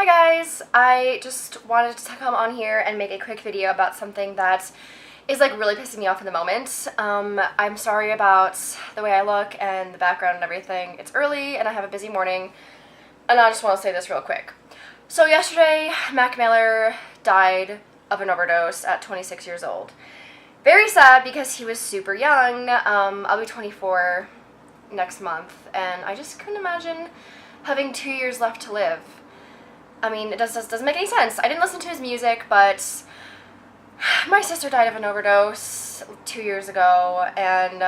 Hi guys, I just wanted to come on here and make a quick video about something that is like really pissing me off in the moment. I'm sorry about the way I look and the background and everything. It's early and I have a busy morning and I just want to say this real quick. So yesterday, Mac Miller died of an overdose at 26 years old. Very sad because he was super young. I'll be 24 next month and I just couldn't imagine having 2 years left to live. I mean, it doesn't make any sense. I didn't listen to his music, but my sister died of an overdose 2 years ago, and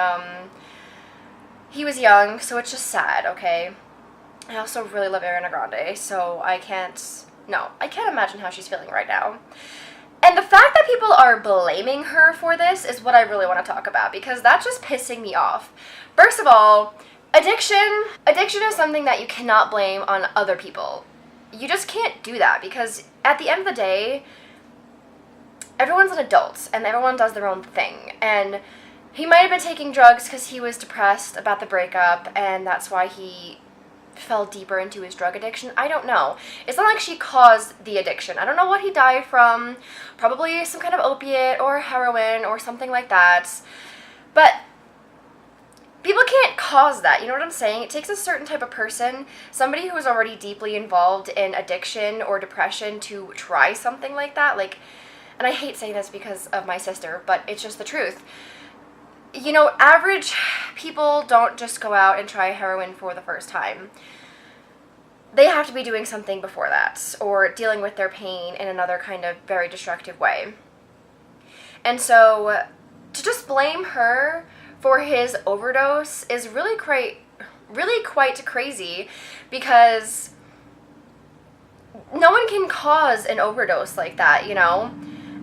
he was young, so it's just sad, okay? I also really love Ariana Grande, so I can't imagine how she's feeling right now. And the fact that people are blaming her for this is what I really want to talk about, because that's just pissing me off. First of all, addiction is something that you cannot blame on other people. You just can't do that, because at the end of the day, everyone's an adult and everyone does their own thing. And he might have been taking drugs because he was depressed about the breakup and that's why he fell deeper into his drug addiction. I don't know. It's not like she caused the addiction. I don't know what he died from. Probably some kind of opiate or heroin or something like that. But people can't cause that, you know what I'm saying? It takes a certain type of person, somebody who is already deeply involved in addiction or depression, to try something like that. Like, and I hate saying this because of my sister, but it's just the truth. You know, average people don't just go out and try heroin for the first time. They have to be doing something before that, or dealing with their pain in another kind of very destructive way. And so, to just blame her for his overdose is really quite crazy, because no one can cause an overdose like that, you know?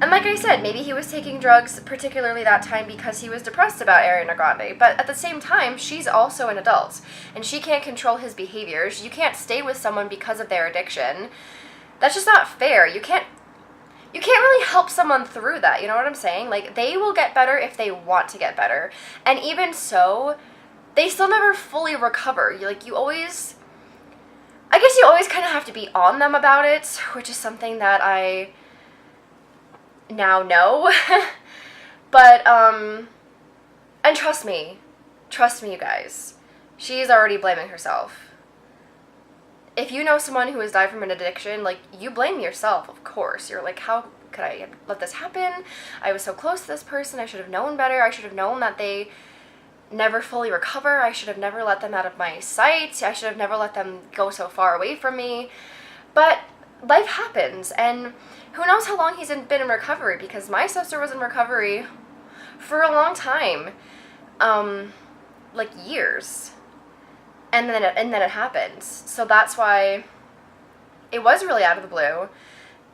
And like I said, maybe he was taking drugs particularly that time because he was depressed about Ariana Grande, but at the same time, she's also an adult, and she can't control his behaviors. You can't stay with someone because of their addiction. That's just not fair. You can't really help someone through that, you know what I'm saying? Like, they will get better if they want to get better. And even so, they still never fully recover. I guess you always kind of have to be on them about it, which is something that I now know. But, and trust me you guys, she's already blaming herself. If you know someone who has died from an addiction, like, you blame yourself, of course. You're like, how could I let this happen? I was so close to this person. I should have known better. I should have known that they never fully recover. I should have never let them out of my sight. I should have never let them go so far away from me. But life happens, and who knows how long he's been in recovery, because my sister was in recovery for a long time, like years. And then it happens. So that's why it was really out of the blue.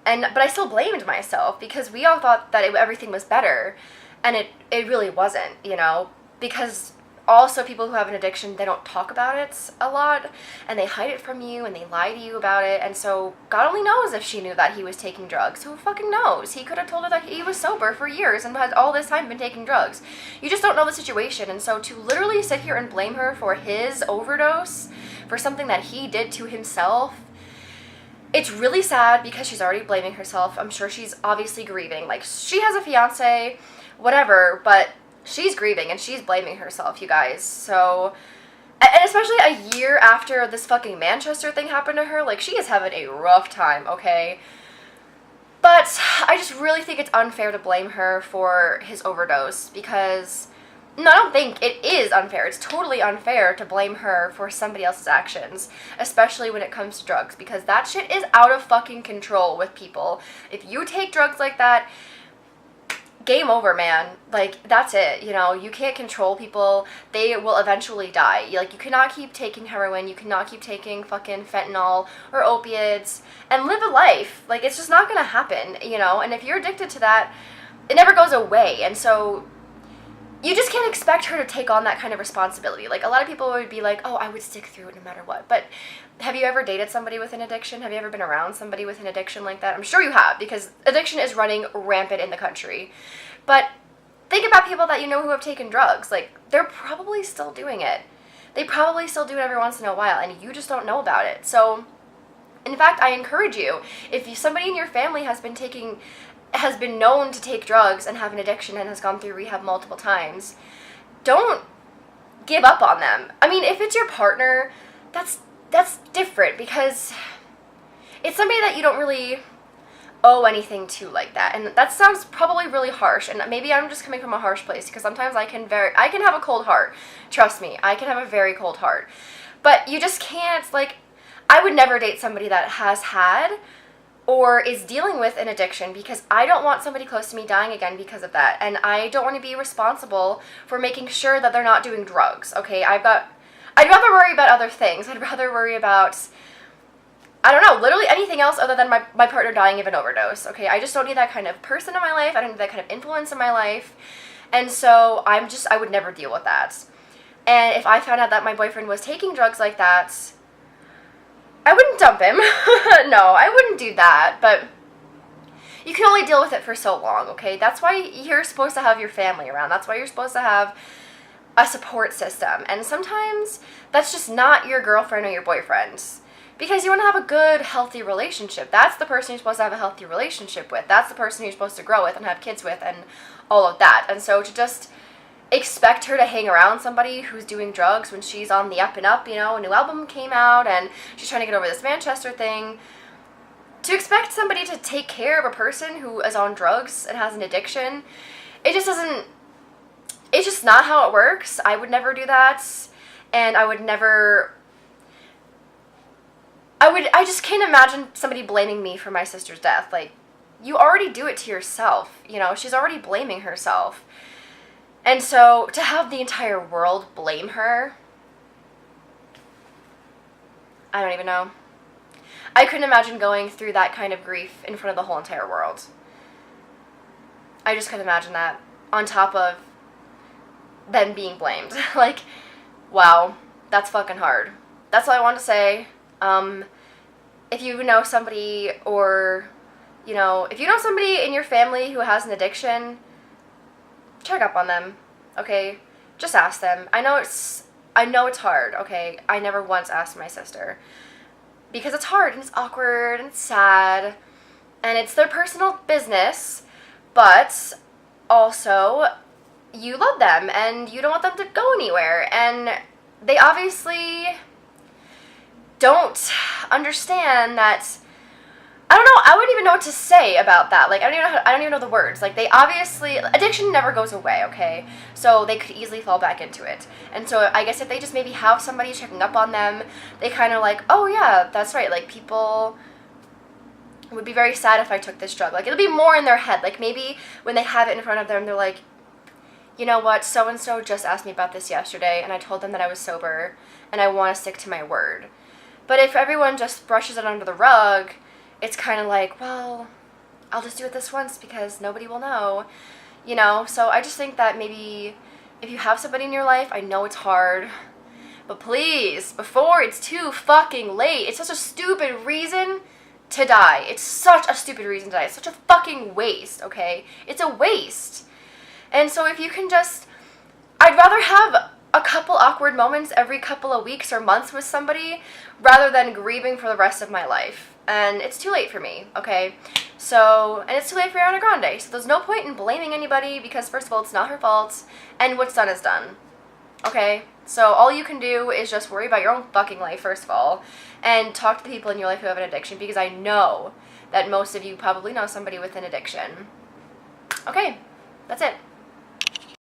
But I still blamed myself, because we all thought that everything was better. And it really wasn't, you know. Because also people who have an addiction, they don't talk about it a lot. And they hide it from you and they lie to you about it. And so God only knows if she knew that he was taking drugs. Who fucking knows? He could have told her that he was sober for years and had all this time been taking drugs. You just don't know the situation. And so to literally sit here and blame her for his overdose, for something that he did to himself, it's really sad, because she's already blaming herself. I'm sure she's obviously grieving. Like, she has a fiance, whatever, but she's grieving and she's blaming herself, you guys. So, and especially a year after this fucking Manchester thing happened to her, like, she is having a rough time, okay? But I just really think it's unfair to blame her for his overdose, because no, I don't think it is unfair. It's totally unfair to blame her for somebody else's actions, especially when it comes to drugs, because that shit is out of fucking control with people. If you take drugs like that, game over, man. Like, that's it, you know. You can't control people. They will eventually die. Like, you cannot keep taking heroin. You cannot keep taking fucking fentanyl or opiates and live a life. Like, it's just not gonna happen, you know. And if you're addicted to that, it never goes away. And so you just can't expect her to take on that kind of responsibility. Like, a lot of people would be like, oh, I would stick through it no matter what. But have you ever dated somebody with an addiction? Have you ever been around somebody with an addiction like that? I'm sure you have, because addiction is running rampant in the country. But think about people that you know who have taken drugs. Like, they're probably still doing it. They probably still do it every once in a while, and you just don't know about it. So In fact, I encourage you, if somebody in your family has been known to take drugs and have an addiction and has gone through rehab multiple times, don't give up on them. I mean, if it's your partner, that's different, because it's somebody that you don't really owe anything to like that. And that sounds probably really harsh, and maybe I'm just coming from a harsh place, because sometimes I can have a cold heart. Trust me, I can have a very cold heart. But you just can't, like, I would never date somebody that has had or is dealing with an addiction, because I don't want somebody close to me dying again because of that. And I don't want to be responsible for making sure that they're not doing drugs, okay? I'd rather worry about other things. I'd rather worry about, I don't know, literally anything else other than my partner dying of an overdose, okay? I just don't need that kind of person in my life. I don't need that kind of influence in my life. And so I would never deal with that. And if I found out that my boyfriend was taking drugs like that, I wouldn't dump him. No, I wouldn't do that. But you can only deal with it for so long, okay? That's why you're supposed to have your family around. That's why you're supposed to have a support system. And sometimes that's just not your girlfriend or your boyfriend, because you want to have a good, healthy relationship. That's the person you're supposed to have a healthy relationship with. That's the person you're supposed to grow with and have kids with and all of that. And so to just expect her to hang around somebody who's doing drugs when she's on the up and up, you know, a new album came out and she's trying to get over this Manchester thing, to expect somebody to take care of a person who is on drugs and has an addiction, it just doesn't, it's just not how it works. I would never do that. And I just can't imagine somebody blaming me for my sister's death. Like, you already do it to yourself, you know, she's already blaming herself. And so to have the entire world blame her, I don't even know. I couldn't imagine going through that kind of grief in front of the whole entire world. I just couldn't imagine that, on top of then being blamed. Like, wow, that's fucking hard. That's all I want to say. If you know somebody, or, you know, if you know somebody in your family who has an addiction, check up on them, okay? Just ask them. I know it's hard, okay? I never once asked my sister, because it's hard and it's awkward and it's sad and it's their personal business, but also you love them and you don't want them to go anywhere, and they obviously don't understand that. I don't know, I wouldn't even know what to say about that. Like, I don't even know the words. Like, they obviously, addiction never goes away, okay? So they could easily fall back into it. And so I guess if they just maybe have somebody checking up on them, they kind of like, oh yeah, that's right, like, people would be very sad if I took this drug. Like, it'll be more in their head. Like, maybe when they have it in front of them, they're like, you know what, so-and-so just asked me about this yesterday, and I told them that I was sober, and I want to stick to my word. But if everyone just brushes it under the rug, it's kind of like, well, I'll just do it this once because nobody will know, you know? So I just think that maybe if you have somebody in your life, I know it's hard, but please, before it's too fucking late. It's such a stupid reason to die. It's such a stupid reason to die. It's such a fucking waste, okay? It's a waste. And so if you can just, I'd rather have a couple awkward moments every couple of weeks or months with somebody rather than grieving for the rest of my life. And it's too late for me, okay? So, and it's too late for Ariana Grande. So there's no point in blaming anybody, because first of all, it's not her fault, and what's done is done, okay? So all you can do is just worry about your own fucking life, first of all, and talk to the people in your life who have an addiction, because I know that most of you probably know somebody with an addiction. Okay, that's it.